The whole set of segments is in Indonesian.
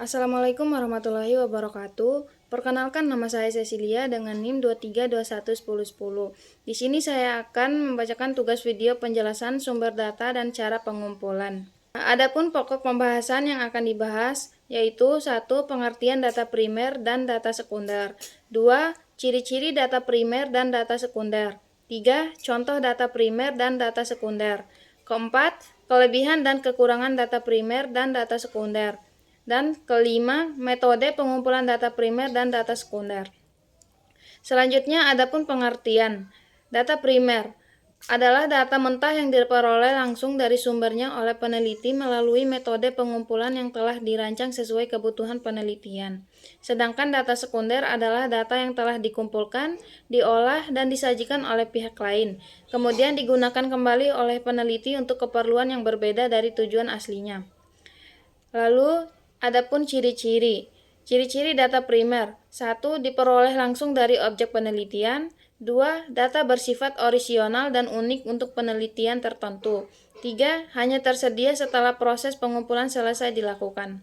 Assalamualaikum warahmatullahi wabarakatuh. Perkenalkan, nama saya Cecilia dengan NIM 23211010. Di sini saya akan membacakan tugas video penjelasan sumber data dan cara pengumpulan. Adapun pokok pembahasan yang akan dibahas yaitu 1. Pengertian data primer dan data sekunder. 2. Ciri-ciri data primer dan data sekunder. 3. Contoh data primer dan data sekunder. Keempat, kelebihan dan kekurangan data primer dan data sekunder. Dan kelima, metode pengumpulan data primer dan data sekunder. Selanjutnya, adapun pengertian. Data primer adalah data mentah yang diperoleh langsung dari sumbernya oleh peneliti melalui metode pengumpulan yang telah dirancang sesuai kebutuhan penelitian. Sedangkan data sekunder adalah data yang telah dikumpulkan, diolah, dan disajikan oleh pihak lain, kemudian digunakan kembali oleh peneliti untuk keperluan yang berbeda dari tujuan aslinya. Lalu, adapun ciri-ciri. Ciri-ciri data primer. 1. Diperoleh langsung dari objek penelitian. 2. Data bersifat orisinal dan unik untuk penelitian tertentu. 3. Hanya tersedia setelah proses pengumpulan selesai dilakukan.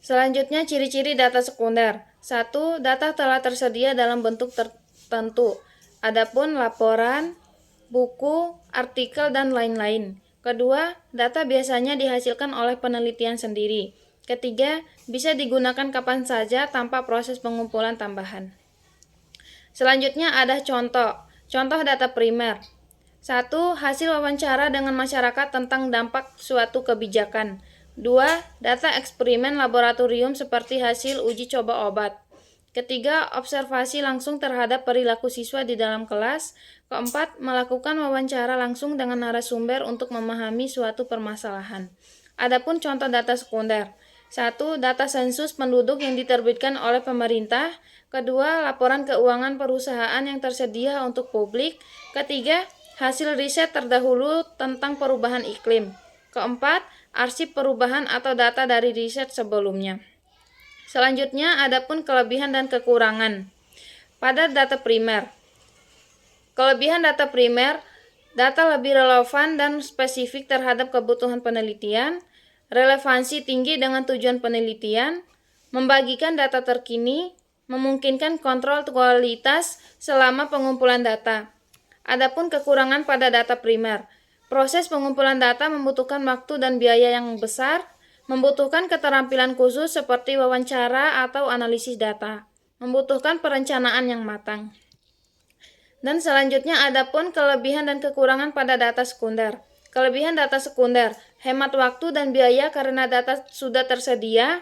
Selanjutnya, ciri-ciri data sekunder. 1. Data telah tersedia dalam bentuk tertentu. Adapun laporan, buku, artikel, dan lain-lain. Kedua, data biasanya dihasilkan oleh penelitian sendiri. Ketiga, bisa digunakan kapan saja tanpa proses pengumpulan tambahan. Selanjutnya ada contoh. Contoh data primer. 1. Hasil wawancara dengan masyarakat tentang dampak suatu kebijakan. 2. Data eksperimen laboratorium seperti hasil uji coba obat. Ketiga, observasi langsung terhadap perilaku siswa di dalam kelas. Keempat, melakukan wawancara langsung dengan narasumber untuk memahami suatu permasalahan. Adapun contoh data sekunder. 1. Data sensus penduduk yang diterbitkan oleh pemerintah. Kedua, laporan keuangan perusahaan yang tersedia untuk publik. Ketiga, hasil riset terdahulu tentang perubahan iklim. Keempat, arsip perubahan atau data dari riset sebelumnya. Selanjutnya, adapun kelebihan dan kekurangan pada data primer. Kelebihan data primer, data lebih relevan dan spesifik terhadap kebutuhan penelitian, relevansi tinggi dengan tujuan penelitian, membagikan data terkini, memungkinkan kontrol kualitas selama pengumpulan data. Adapun kekurangan pada data primer, proses pengumpulan data membutuhkan waktu dan biaya yang besar, membutuhkan keterampilan khusus seperti wawancara atau analisis data, membutuhkan perencanaan yang matang. Dan selanjutnya adapun kelebihan dan kekurangan pada data sekunder. Kelebihan data sekunder, hemat waktu dan biaya karena data sudah tersedia.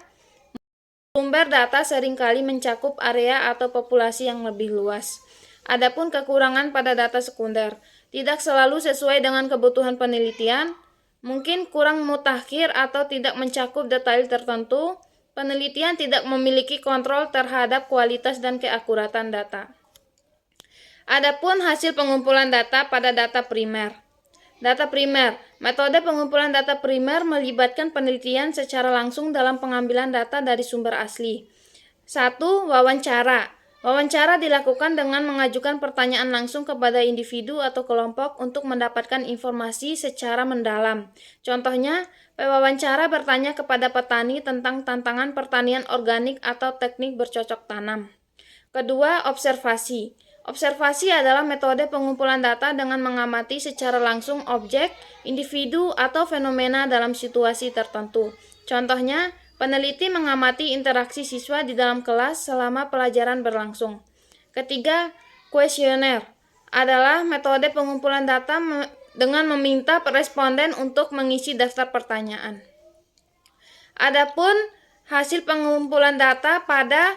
Sumber data seringkali mencakup area atau populasi yang lebih luas. Adapun kekurangan pada data sekunder, tidak selalu sesuai dengan kebutuhan penelitian, mungkin kurang mutakhir atau tidak mencakup detail tertentu. Penelitian tidak memiliki kontrol terhadap kualitas dan keakuratan data. Adapun hasil pengumpulan data pada data primer. Data primer, metode pengumpulan data primer melibatkan penelitian secara langsung dalam pengambilan data dari sumber asli. 1. Wawancara. Wawancara dilakukan dengan mengajukan pertanyaan langsung kepada individu atau kelompok untuk mendapatkan informasi secara mendalam. Contohnya, pewawancara bertanya kepada petani tentang tantangan pertanian organik atau teknik bercocok tanam. Kedua, observasi. Observasi adalah metode pengumpulan data dengan mengamati secara langsung objek, individu, atau fenomena dalam situasi tertentu. Contohnya, peneliti mengamati interaksi siswa di dalam kelas selama pelajaran berlangsung. Ketiga, kuesioner adalah metode pengumpulan data dengan meminta responden untuk mengisi daftar pertanyaan. Adapun hasil pengumpulan data pada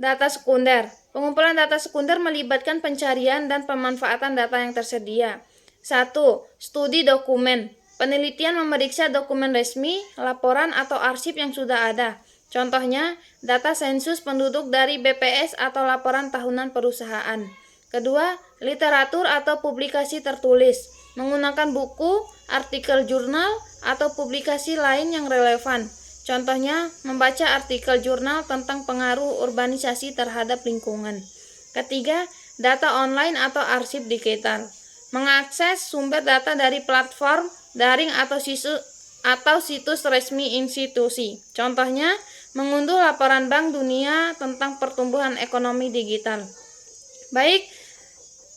data sekunder. Pengumpulan data sekunder melibatkan pencarian dan pemanfaatan data yang tersedia. 1. Studi dokumen. Penelitian memeriksa dokumen resmi, laporan atau arsip yang sudah ada. Contohnya, data sensus penduduk dari BPS atau laporan tahunan perusahaan. Kedua, literatur atau publikasi tertulis, menggunakan buku, artikel jurnal, atau publikasi lain yang relevan. Contohnya, membaca artikel jurnal tentang pengaruh urbanisasi terhadap lingkungan. Ketiga, data online atau arsip digital. Mengakses sumber data dari platform, daring atau atau situs resmi institusi. Contohnya, mengunduh laporan Bank Dunia tentang pertumbuhan ekonomi digital. Baik,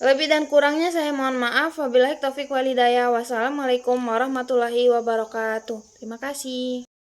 lebih dan kurangnya saya mohon maaf. Wabillahi taufik walhidayah. Wassalamualaikum warahmatullahi wabarakatuh. Terima kasih.